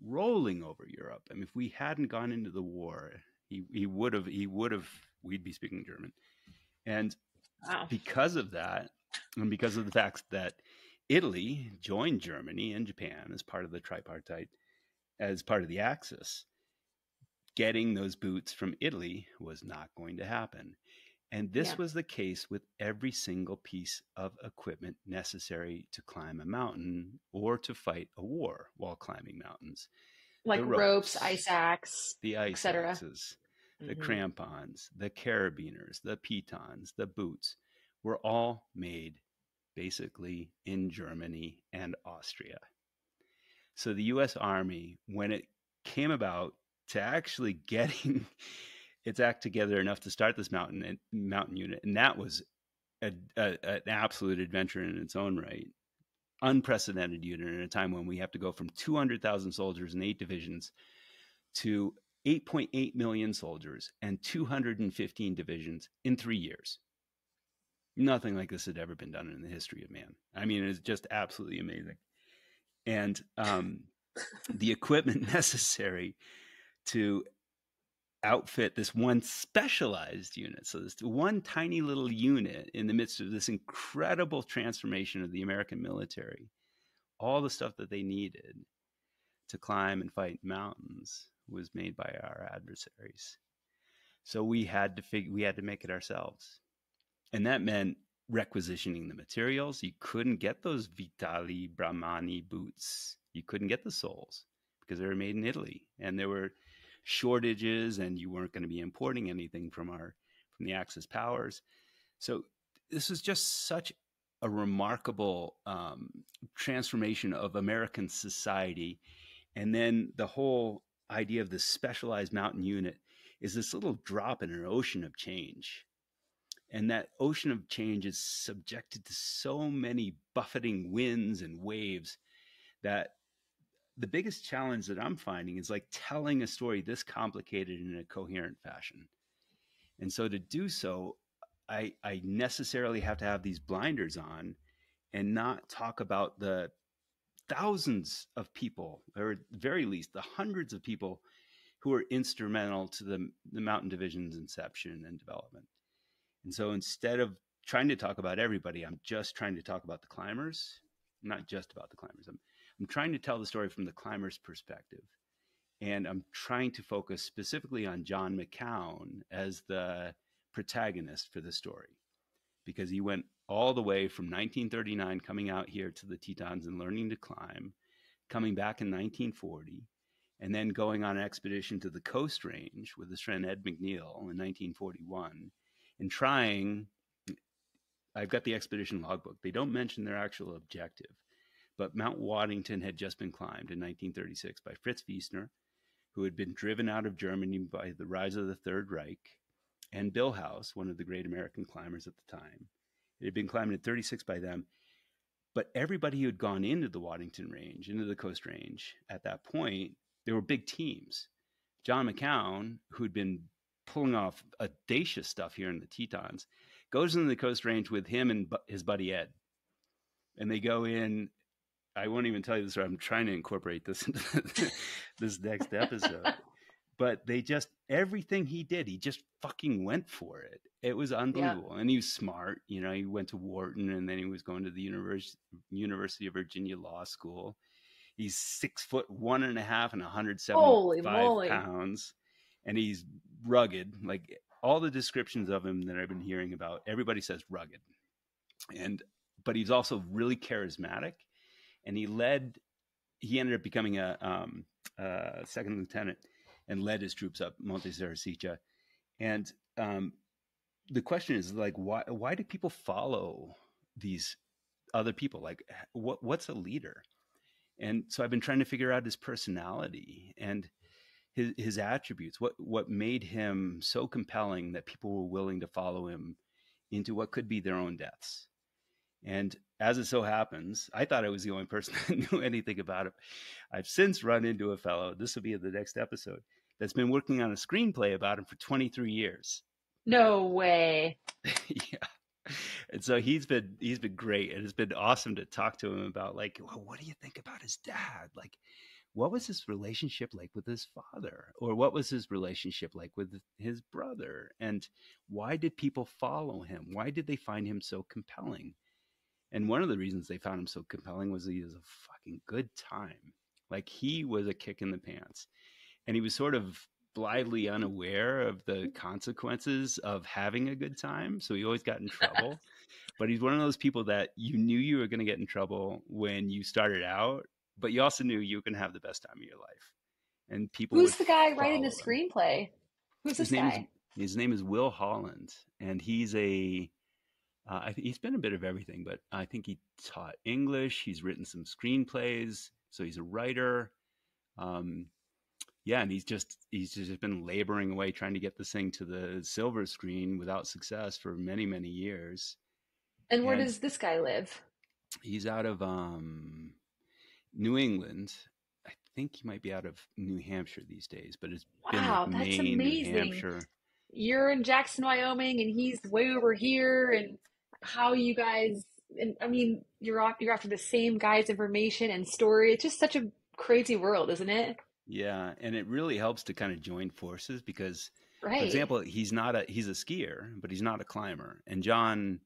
rolling over Europe. I mean, if we hadn't gone into the war, we'd be speaking German. And Wow. because of that, and because of the fact that Italy joined Germany and Japan as part of the tripartite, as part of the Axis, getting those boots from Italy was not going to happen. And this Yeah. was the case with every single piece of equipment necessary to climb a mountain or to fight a war while climbing mountains. Like The ropes, ropes, ice axe, the ice etc. axes, the Mm-hmm. crampons, the carabiners, the pitons, the boots were all made basically in Germany and Austria. So the U.S. Army, when it came about to actually getting its act together enough to start this mountain unit, and that was an absolute adventure in its own right, unprecedented unit in a time when we have to go from 200,000 soldiers and 8 divisions to 8.8 million soldiers and 215 divisions in 3 years. Nothing like this had ever been done in the history of man. I mean, it's just absolutely amazing. And the equipment necessary to outfit this one specialized unit, so this one tiny little unit in the midst of this incredible transformation of the American military, all the stuff that they needed to climb and fight mountains was made by our adversaries. So we had to make it ourselves. And that meant requisitioning the materials. You couldn't get those Vitali Brahmani boots. You couldn't get the soles because they were made in Italy, and there were shortages, and you weren't going to be importing anything from the Axis powers. So this was just such a remarkable transformation of American society. And then the whole idea of this specialized mountain unit is this little drop in an ocean of change. And that ocean of change is subjected to so many buffeting winds and waves that the biggest challenge that I'm finding is like telling a story this complicated in a coherent fashion. And so to do so, I necessarily have to have these blinders on and not talk about the thousands of people, or at the very least, the hundreds of people who are instrumental to the Mountain Division's inception and development. And so instead of trying to talk about everybody, I'm just trying to talk about the climbers. Not just about the climbers. I'm trying to tell the story from the climbers' perspective. And I'm trying to focus specifically on John McCown as the protagonist for the story, because he went all the way from 1939, coming out here to the Tetons and learning to climb, coming back in 1940, and then going on an expedition to the Coast Range with his friend Ed McNeil in 1941, and trying. I've got the expedition logbook. They don't mention their actual objective, but Mount Waddington had just been climbed in 1936 by Fritz Wiesner, who had been driven out of Germany by the rise of the Third Reich, and Bill House, one of the great American climbers at the time. It had been climbed in 36 by them. But everybody who had gone into the Waddington Range, into the Coast Range at that point, there were big teams. John McCown, who'd been pulling off audacious stuff here in the Tetons, goes into the Coast Range with him and his buddy Ed. And they go in. I won't even tell you this, or I'm trying to incorporate this into this next episode. But they just, everything he did, he just fucking went for it. It was unbelievable. Yeah. And he was smart. You know, he went to Wharton, and then he was going to the University of Virginia Law School. He's 6'1.5" and Holy 175 moly. pounds. And he's rugged. Like all the descriptions of him that I've been hearing about, everybody says rugged. But he's also really charismatic. And he ended up becoming a second lieutenant and led his troops up Monte Sarasica. And the question is, like, why do people follow these other people? Like, what's a leader? And so I've been trying to figure out his personality and his attributes. What made him so compelling that people were willing to follow him into what could be their own deaths. And as it so happens, I thought I was the only person that knew anything about him. I've since run into a fellow, this will be in the next episode, that's been working on a screenplay about him for 23 years. No way. Yeah. And so he's been great. And it's been awesome to talk to him about, like, well, what do you think about his dad? Like, what was his relationship like with his father? Or what was his relationship like with his brother? And why did people follow him? Why did they find him so compelling? And one of the reasons they found him so compelling was he was a fucking good time. Like, he was a kick in the pants. And he was sort of blithely unaware of the consequences of having a good time. So he always got in trouble. But he's one of those people that you knew you were going to get in trouble when you started out, but you also knew you were going to have the best time of your life. And people Who's would the guy writing the follow him. screenplay? Who's this guy? His name is Will Holland, and he's he's been a bit of everything, but I think he taught English. He's written some screenplays, so he's a writer. Yeah, and he's just been laboring away trying to get this thing to the silver screen without success for many, many years. And where does this guy live? He's out of New England. I think he might be out of New Hampshire these days, but it's been like That's Maine, amazing. New Hampshire. You're in Jackson, Wyoming, and he's way over here. And how you guys, and I mean, you're after the same guy's information and story. It's just such a crazy world, isn't it? Yeah, and it really helps to kind of join forces because, for Right. example, he's a skier, but he's not a climber. And John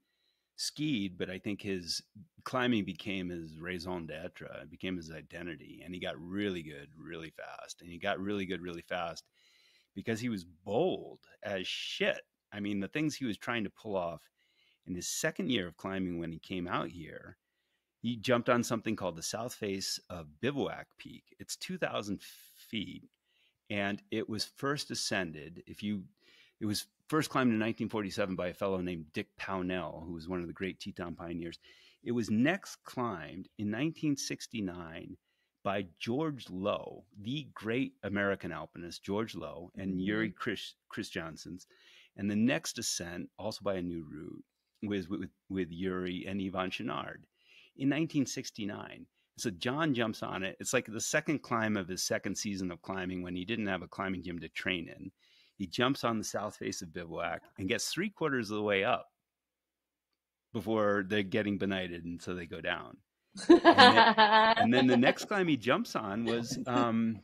skied, but I think his climbing became his raison d'etre, it became his identity. And he got really good really fast. And he got really good really fast because he was bold as shit. I mean, the things he was trying to pull off in his second year of climbing when he came out here, he jumped on something called the south face of Bivouac Peak. It's 2,000 feet, and it was first ascended. It was first climbed in 1947 by a fellow named Dick Pownell, who was one of the great Teton pioneers. It was next climbed in 1969 by George Low, the great American alpinist, George Low, and Yuri Christiansens. And the next ascent, also by a new route, was with Yuri and Yvon Chouinard in 1969. So John jumps on it. It's like the second climb of his second season of climbing when he didn't have a climbing gym to train in. He jumps on the south face of Bivouac and gets 3/4 of the way up before they're getting benighted, and so they go down. And then the next climb he jumps on was on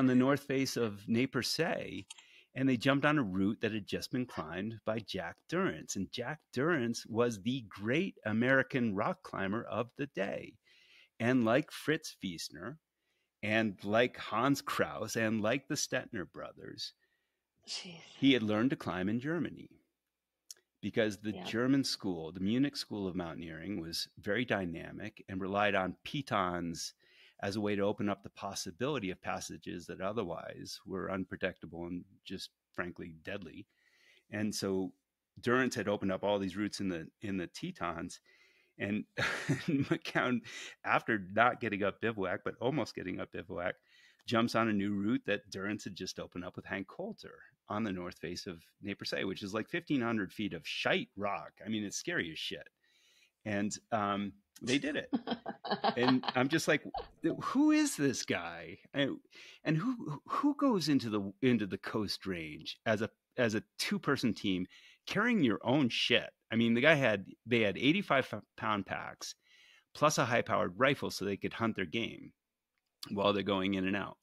the north face of Nez Perce, and they jumped on a route that had just been climbed by Jack Durrance. And Jack Durrance was the great American rock climber of the day. And like Fritz Wiesner, and like Hans Kraus, and like the Stettner brothers, Jeez. he had learned to climb in Germany. Because the German school, the Munich School of Mountaineering, was very dynamic and relied on pitons as a way to open up the possibility of passages that otherwise were unprotectable and just frankly deadly. And so Durrance had opened up all these routes in the Tetons, and McCown, after not getting up Bivouac, but almost getting up Bivouac, jumps on a new route that Durrance had just opened up with Hank Coulter on the north face of Nez Perce, which is like 1,500 feet of shite rock. I mean, it's scary as shit. And they did it. And I'm just like, who is this guy? And who goes into the Coast Range as a two-person team carrying your own shit? I mean, they had 85-pound packs plus a high-powered rifle so they could hunt their game while they're going in and out.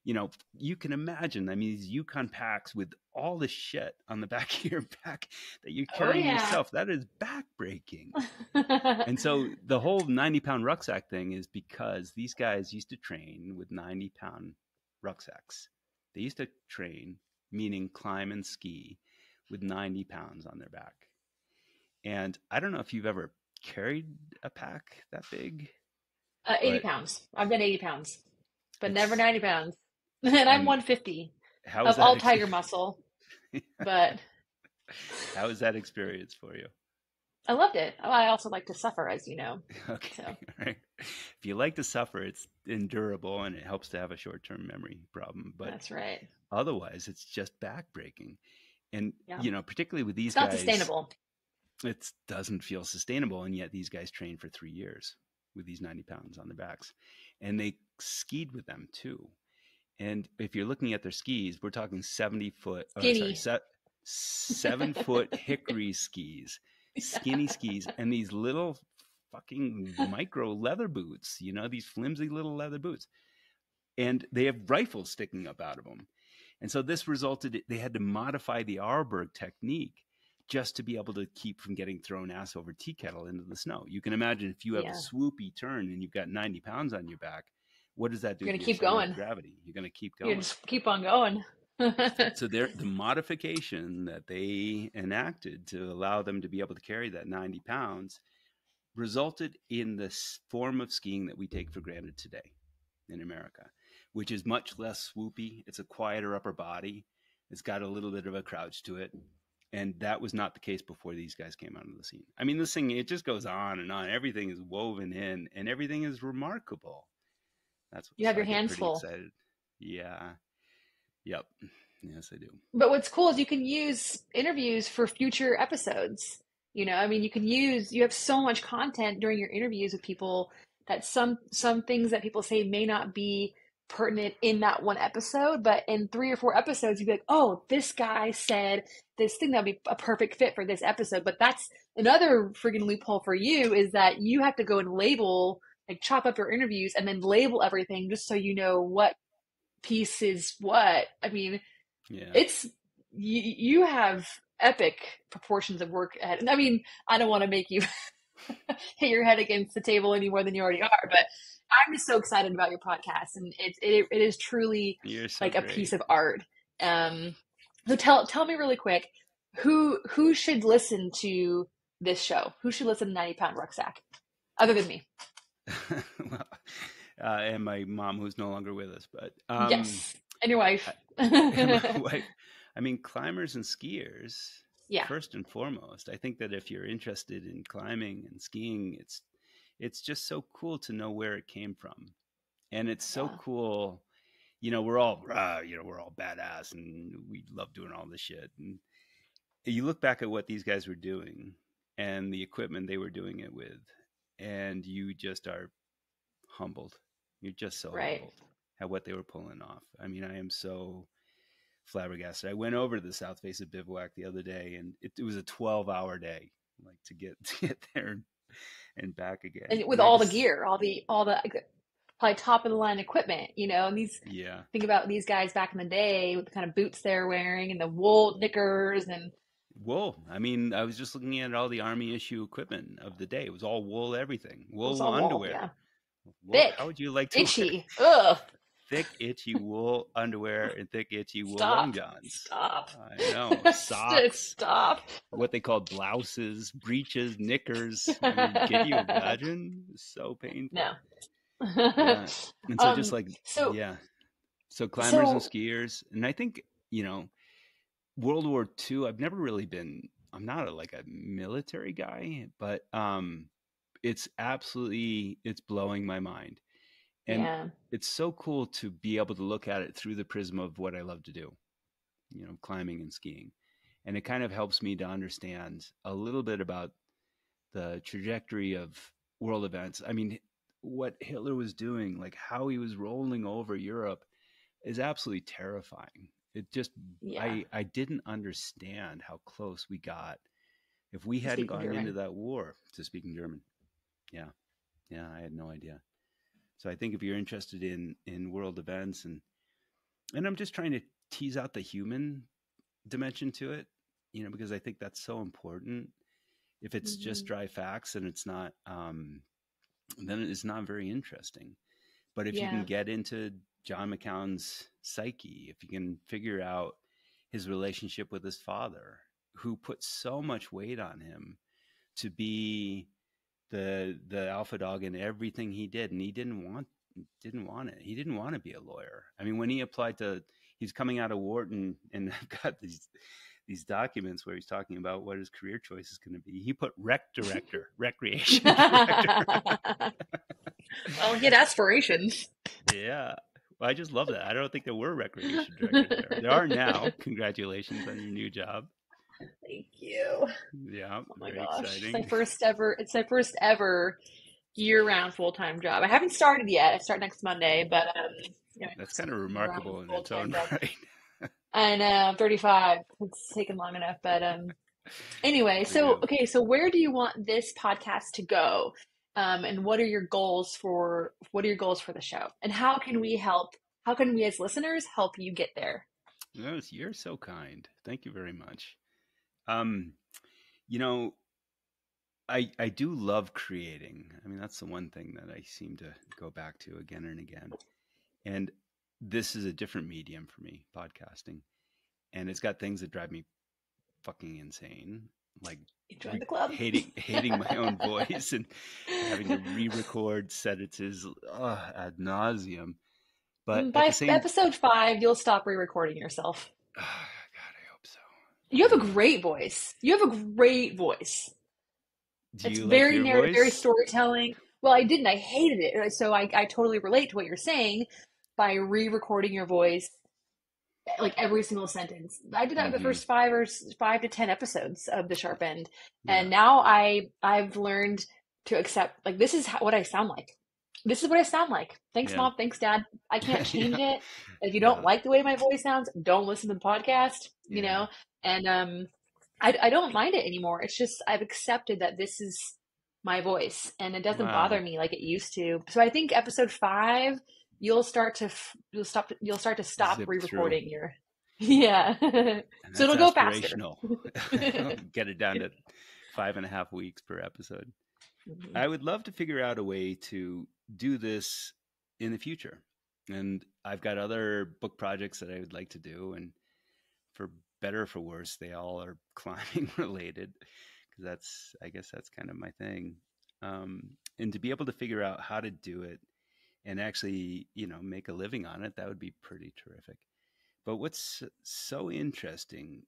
You know, you can imagine, I mean, these Yukon packs with all the shit on the back of your back that you're carrying yourself, that is backbreaking. And so the whole 90-pound rucksack thing is because these guys used to train with 90-pound rucksacks. They used to train, meaning climb and ski, with 90 pounds on their back. And I don't know if you've ever carried a pack that big. 80 pounds. I've been 80 pounds, but never 90 pounds. And I'm 150 of all tiger muscle. But how was that experience for you? I loved it. I also like to suffer, as you know. Okay. So. Right. If you like to suffer, it's endurable and it helps to have a short-term memory problem. But that's right. Otherwise, it's just backbreaking. And, you know, particularly with these guys. It's not sustainable. It doesn't feel sustainable. And yet these guys trained for 3 years with these 90 pounds on their backs. And they skied with them too. And if you're looking at their skis, we're talking 70-foot, 7-foot hickory skis, skinny skis, and these little fucking micro leather boots, you know, these flimsy little leather boots. And they have rifles sticking up out of them. And so this resulted, they had to modify the Arborg technique just to be able to keep from getting thrown ass over tea kettle into the snow. You can imagine if you have a swoopy turn and you've got 90 pounds on your back, what does that do? You're going to keep going. Gravity. You're going to keep going. You just keep on going. So the modification that they enacted to allow them to be able to carry that 90 pounds resulted in this form of skiing that we take for granted today in America, which is much less swoopy. It's a quieter upper body. It's got a little bit of a crouch to it. And that was not the case before these guys came out of the scene. I mean, this thing, it just goes on and on. Everything is woven in and everything is remarkable. That's what you have your hands full. Excited. Yeah. Yep. Yes, I do. But what's cool is you can use interviews for future episodes. You know, I mean, you have so much content during your interviews with people that some things that people say may not be pertinent in that one episode, but in 3 or 4 episodes, you'd be like, oh, this guy said this thing that would be a perfect fit for this episode. But that's another friggin' loophole for you, is that you have to go and label, like chop up your interviews and then label everything just so you know what piece is what. I mean, it's, you have epic proportions of work ahead. And I mean, I don't want to make you hit your head against the table any more than you already are, but I'm just so excited about your podcast, and it is truly You're so like a piece great. of art. Um, so tell me really quick, who should listen to this show? Who should listen to 90-Pound Rucksack other than me? Well, and my mom, who's no longer with us, but Yes, and your wife. I, and my wife. I mean, climbers and skiers, Yeah, first and foremost. I think that if you're interested in climbing and skiing, it's just so cool to know where it came from, and it's so yeah, cool. We're all badass and we love doing all this shit. And you look back at what these guys were doing and the equipment they were doing it with, and you just are humbled. You're just so right. humbled at what they were pulling off. I mean, I am so flabbergasted. I went over to the South Face of Bivouac the other day, and it was a 12-hour day, like to get there and back again. And with And I all the just, gear, all the probably top of the line equipment, and these yeah, think about these guys back in the day with the kind of boots they're wearing and the wool knickers and wool. I mean, I was just looking at all the Army issue equipment of the day. It was all wool, everything, it was wool all wool, underwear. yeah. How Thick, would you like to wear itchy. Ugh. thick, itchy wool underwear and thick, itchy wool long Stop. johns? Stop. I know. Socks, Stop. what they called blouses, breeches, knickers. I mean, can you imagine? So painful. No. Yeah. And so just like, So yeah. So climbers and so skiers. And I think, World War II, I've never really been, I'm not like a military guy, but it's blowing my mind. And yeah. it's so cool to be able to look at it through the prism of what I love to do, climbing and skiing. And it kind of helps me to understand a little bit about the trajectory of world events. I mean, what Hitler was doing, like how he was rolling over Europe, is absolutely terrifying. It just, Yeah. I didn't understand how close we got if we hadn't Speaking gone into German. that war to speaking German. Yeah, yeah, I had no idea. So I think if you're interested in world events, and I'm just trying to tease out the human dimension to it, because I think that's so important. If it's just Hmm. dry facts and it's not, then it's not very interesting. But if you can Yeah. get into John McCown's psyche, if you can figure out his relationship with his father, who put so much weight on him to be the alpha dog in everything he did, and he didn't want it. He didn't want to be a lawyer. I mean, when he applied to, he's coming out of Wharton, and I've got these documents where he's talking about what his career choice is going to be. He put rec director, recreation director. Well, he had aspirations. Yeah. Well, I just love that. I don't think there were recreation directors there. There are now. Congratulations on your new job. Thank you. Yeah, Oh my very gosh. exciting. It's my first ever year-round full-time job. I haven't started yet. I start next Monday, but my That's first kind of year-round remarkable in its full-time own job. right. I know, I'm 35. It's taken long enough, but anyway, I know. so where do you want this podcast to go? And what are your goals for the show? And how can we as listeners help you get there? You're so kind. Thank you very much. Um, you know, I do love creating. I mean, that's the one thing that I seem to go back to again and again. And this is a different medium for me, podcasting. And it's got things that drive me fucking insane, like You join the club. hating my own voice and having to re-record sentences ad nauseum. But at By the same, episode 5, you'll stop re-recording yourself. God, I hope so. You I have a know. great voice. You have a great voice. Do It's you like very your narrative, very voice? storytelling. Well, I didn't. I hated it. So I totally relate to what you're saying by re-recording your voice, like every single sentence. I did that the Mm-hmm. first 5 to 10 episodes of The Sharp End, and Yeah. now I've learned to accept, like, this is what I sound like. This is what I sound like. Thanks, Yeah. mom. Thanks, dad. I can't change Yeah. it. If you don't Yeah. like the way my voice sounds, don't listen to the podcast. Yeah. And I don't mind it anymore. It's just I've accepted that this is my voice, and it doesn't bother Wow. me like it used to. So I think episode 5, you'll start to stop Zip through. re-recording your. Yeah. And So that's it'll go faster. aspirational. Get it down to 5.5 weeks per episode. Mhm. I would love to figure out a way to do this in the future. And I've got other book projects that I would like to do. And for better or for worse, they all are climbing related because I guess that's kind of my thing. And to be able to figure out how to do it and actually, make a living on it, that would be pretty terrific. But what's so interesting,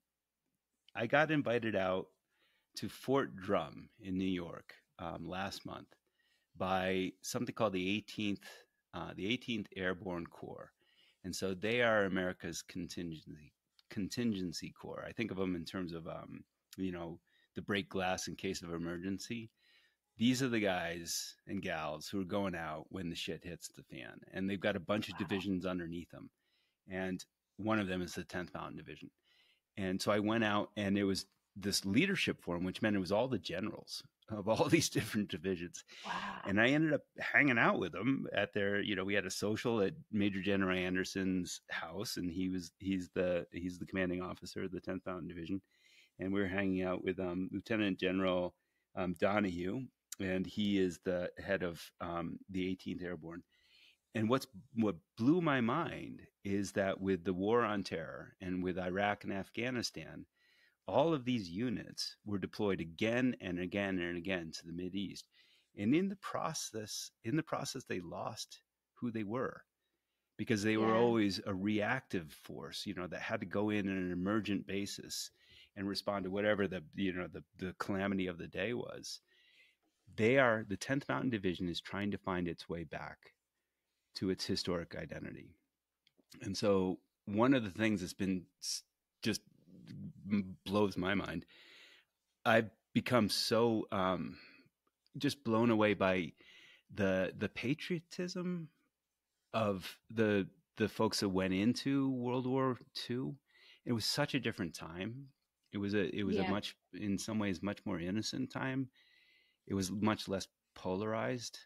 I got invited out to Fort Drum in New York last month by something called the 18th Airborne Corps, and so they are America's contingency corps. I think of them in terms of you know the break glass in case of emergency. These are the guys and gals who are going out when the shit hits the fan, and they've got a bunch of Wow. divisions underneath them, and one of them is the 10th Mountain Division. And so I went out, and it was this leadership forum, which meant it was all the generals of all these different divisions. Wow. And I ended up hanging out with them at we had a social at Major General Anderson's house, and he's the commanding officer of the 10th Mountain Division. And we were hanging out with Lieutenant General Donahue, and he is the head of the 18th Airborne. And what blew my mind is that with the war on terror and with Iraq and Afghanistan, all of these units were deployed again and again and again to the Mid East. And in the process, they lost who they were because they were Yeah. always a reactive force, that had to go in on an emergent basis and respond to whatever the calamity of the day was. The 10th Mountain Division is trying to find its way back to its historic identity. And so one of the things that's been just blows my mind. I've become so just blown away by the patriotism of the folks that went into World War II. It was such a different time. It was a Yeah. much, in some ways, much more innocent time. It was much less polarized.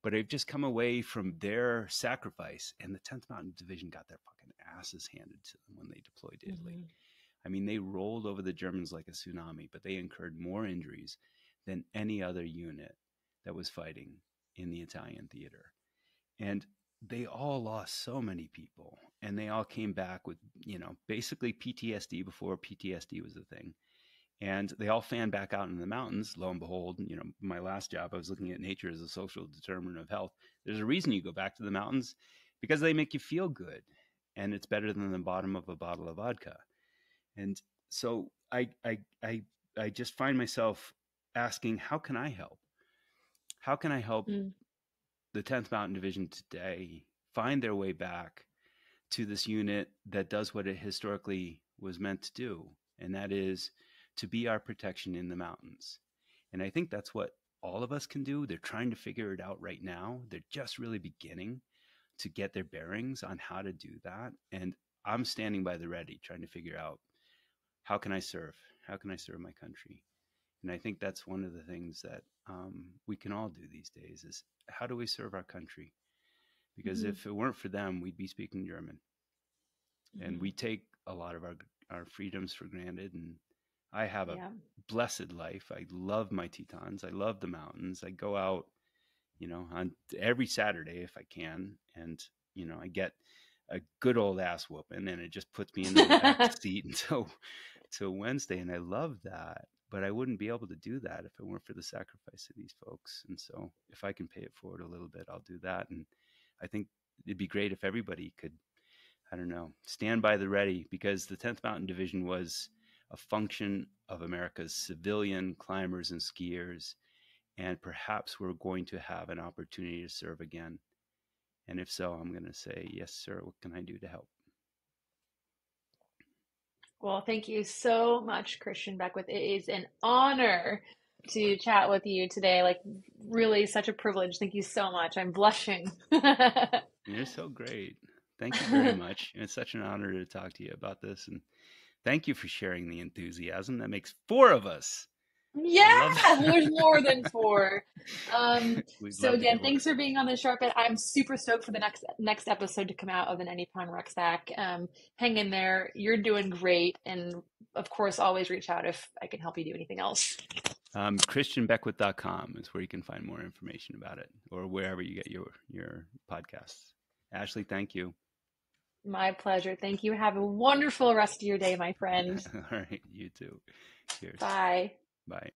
But I've just come away from their sacrifice, and the 10th Mountain Division got their fucking asses handed to them when they deployed to Italy. Hmm. I mean, they rolled over the Germans like a tsunami, but they incurred more injuries than any other unit that was fighting in the Italian theater. And they all lost so many people, and they all came back with, basically PTSD before PTSD was a thing. And they all fanned back out in the mountains. Lo and behold, my last job, I was looking at nature as a social determinant of health. There's a reason you go back to the mountains, because they make you feel good, and it's better than the bottom of a bottle of vodka. And so I just find myself asking, how can I help? How can I help Mm. the 10th Mountain Division today find their way back to this unit that does what it historically was meant to do, and that is to be our protection in the mountains. And I think that's what all of us can do. They're trying to figure it out right now. They're just really beginning to get their bearings on how to do that. And I'm standing by the ready, trying to figure out, how can I serve? How can I serve my country? And I think that's one of the things that we can all do these days is, how do we serve our country? Because Hmm. if it weren't for them, we'd be speaking German. And Hmm. we take a lot of our freedoms for granted. And I have a Yeah. blessed life. I love my Tetons. I love the mountains. I go out, on every Saturday if I can. And, I get a good old ass whooping, and it just puts me into the back seat until Wednesday. And I love that. But I wouldn't be able to do that if it weren't for the sacrifice of these folks. And so if I can pay it forward a little bit, I'll do that. And I think it'd be great if everybody could, I don't know, stand by the ready, because the 10th Mountain Division was a function of America's civilian climbers and skiers. And perhaps we're going to have an opportunity to serve again. And if so, I'm going to say, yes, sir. What can I do to help? Well, thank you so much, Christian Beckwith. It is an honor to chat with you today. Like, really, such a privilege. Thank you so much. I'm blushing. You're so great. Thank you very much. It's such an honor to talk to you about this. And thank you for sharing the enthusiasm. That makes four of us. Yeah, I love there's that. more than four. We'd So love to again, get more. thanks for being on the Sharp It. I'm super stoked for the next episode to come out of the 90-pound rucksack. Hang in there. You're doing great. And of course, always reach out if I can help you do anything else. ChristianBeckwith.com is where you can find more information about it, or wherever you get your podcasts. Ashley, thank you. My pleasure. Thank you. Have a wonderful rest of your day, my friend. All right, you too. Cheers. Bye. Bye.